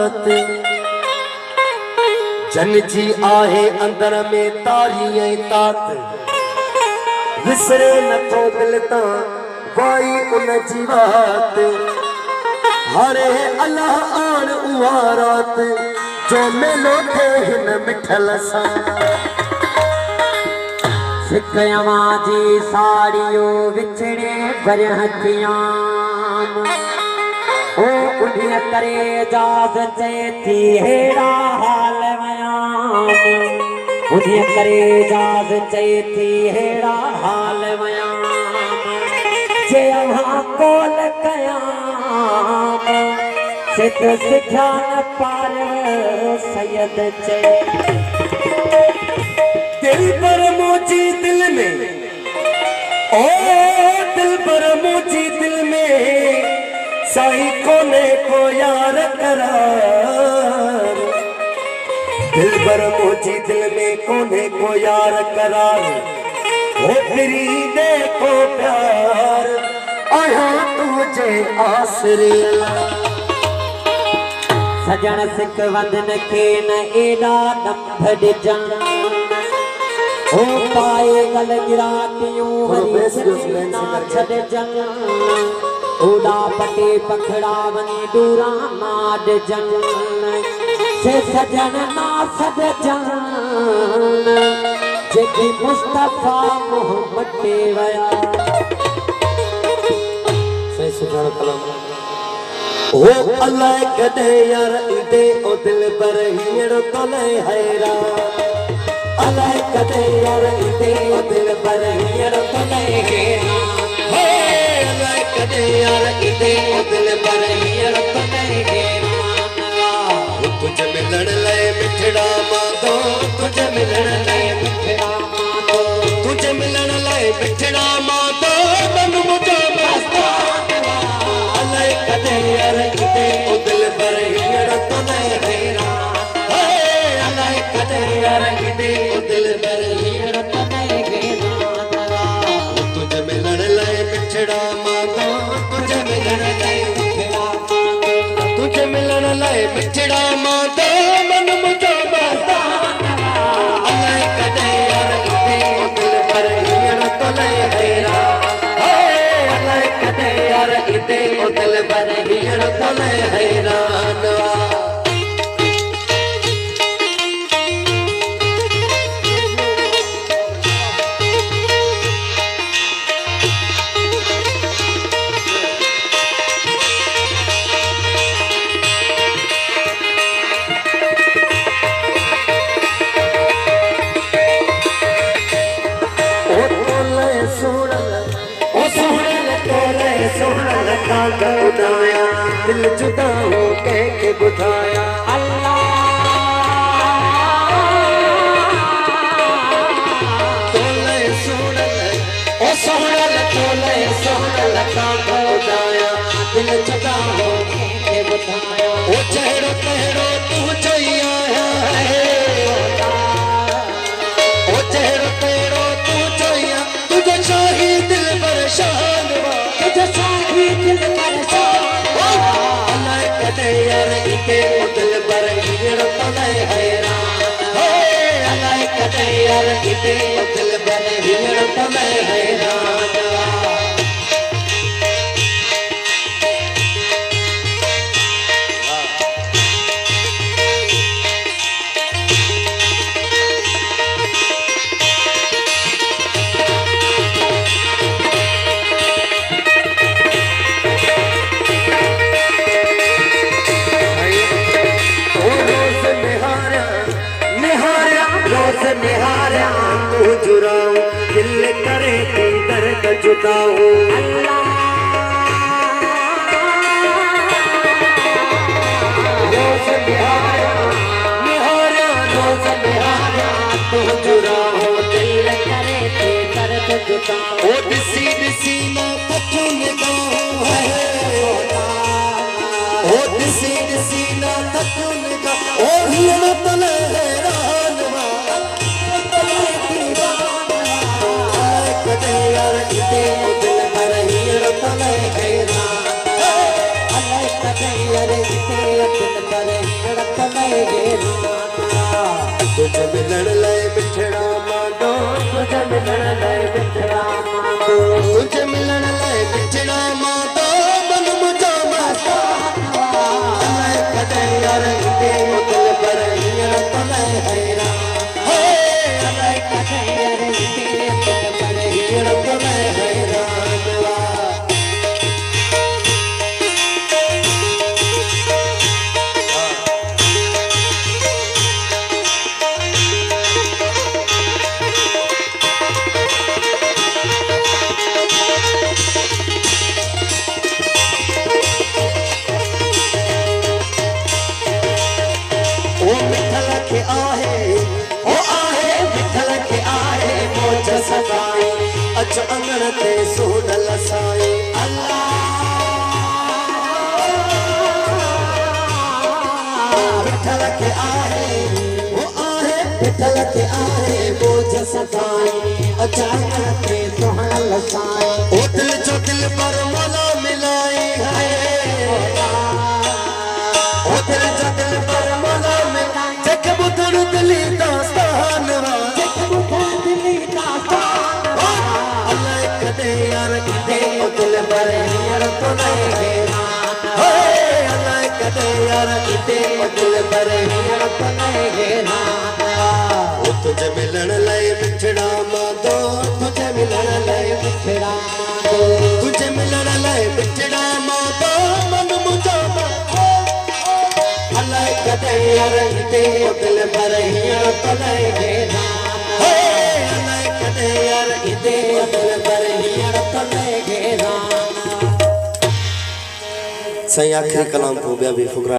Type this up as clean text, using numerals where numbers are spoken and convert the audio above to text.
रात जन जी आहे अंदर में तारी तात विसरे नथो दिल ता वाई उन जी बात हरे अल्लाह आन उहा रात जो मेलो थे हिन मिठल सा सिकयवा जी साड़ियो विछड़े बरहतियां ओ उन्हीं करे जाज चेती हेड़ा हाल वयाम उन्हीं करे जाज चेती हेड़ा हाल वयाम जे वहाँ कोल कयाम सिद्ध सिखा न पार सैयद चे दिल पर मोची दिल में ओ दिल पर मोची दिल में साई कोने को यार करार दिल पर मोची दिल में कोने को यार करार हो तेरी देखो प्यार आया तुझे आसरे सजन सिक वदन के न एडा दंभ जान ओ पाए गल गिरातियों हरी ना छड़ जंग ओडा पटे पखड़ा वनी दूरा माड जंग से सजन ना सद जान जेकी मुस्तफा मोहम्मद पे वया सही सुभान कलाम ओ अल्लाह कदे यार दे ओ दिल पर हीड़ तो ले हैरा अल्लाह कदे यार दे ओ दिल पर हीड़ तो ले हैरा हे अल्लाह कदे यार दे ओ दिल पर हीड़ तो ले हैरा तुझे मिलन ले मिठड़ा मातो तुझे मिलन ले मिठड़ा मातो तुझे मिलन ले मिठड़ा मातो मन मुझे मस्ता अल्लाह कदे यार दे ओ दिल पर हीड़ तो ले हैरा हे अल्लाह कदे यार दे ओ दिल पर हीड़ तो ले हैरा तुझे मिलन ले मिठड़ा मातो तुझे मिलन ले मिठड़ा तुझे मिलन ले मिठड़ा मातो मन मुझे मस्ता अल्लाह कदे यार दे ओ दिल पर हीड़ तो ले हैरा हे अल्लाह कदे यार दे ओ दिल पर हीड़ तो ले हैरान दिल जुदा हो कह के बुझाया अल्लाह तोले सोनल ओ सोनल तोले सोनल का बुझाया दिल जुदा हो के बुझाया ओ चेहरो तेरो तू चाहिए है ओ चेहरो तेरो तू चाहिए तुझे चाही दिल परेशान तुझे चाही दिल परेशान अल्लाह कदे यार के दिल पर हीड़ तो ले हैरान हे अल्लाह कदे यार के दिल पर हीड़ तो ले हैरान निहारा तू जुराऊं दिल करे ती दर्द जुदाऊं रोज निहारा निहारा रोज निहारा तू जुराऊं दिल करे ती दर्द जुदाऊं ओ दिसी ना कछु निगाहों है ओ दिसी ना कछु निगाहों ओ हीड़ तले हैरान यार दे ओ दिल पर हीड़ तो ले हैरान अल्लाह कदे यार दे ओ दिल पर घेराना तुझे मिलण लाइ मिठड़ा मांडो तुझे मिलण लाइ मिठड़ा मांडो तुझे मिलण लाइ मिठड़ा मांडो मन मुझो मांडो अलाए कदे यार इते दिल पर हींअर तले हैरान अलाए कदे यार इते दिल पर हींअर तले हैरान अच अंगण ते सोन लसाई विठल के आहे वो आहे विठल के आहे बोझ सदाई अच अंगण ते सोन लसाई ओ दिल जो दिल पर मौला मिलाई है ओ दिल जो दिल पर मौला मिलाई जग बुधन दिली दास्तान जग बुधन दिली दास्तान यार इते दिल पर हींअर तले हैरान अलाए कदे यार इते दिल पर हींअर तले हैरान ओ तुझे मिलण लाइ मिठड़ा मांडो तुझे मिलण लाइ मिठड़ा मांडो तुझे मिलण लाइ मिठड़ा मांडो मन मुझो अलाए कदे यार इते दिल पर हींअर तले हैरान अलाए कदे यार इते दिल पर सही आखिरी कलाम को ॿिया बि फुकरा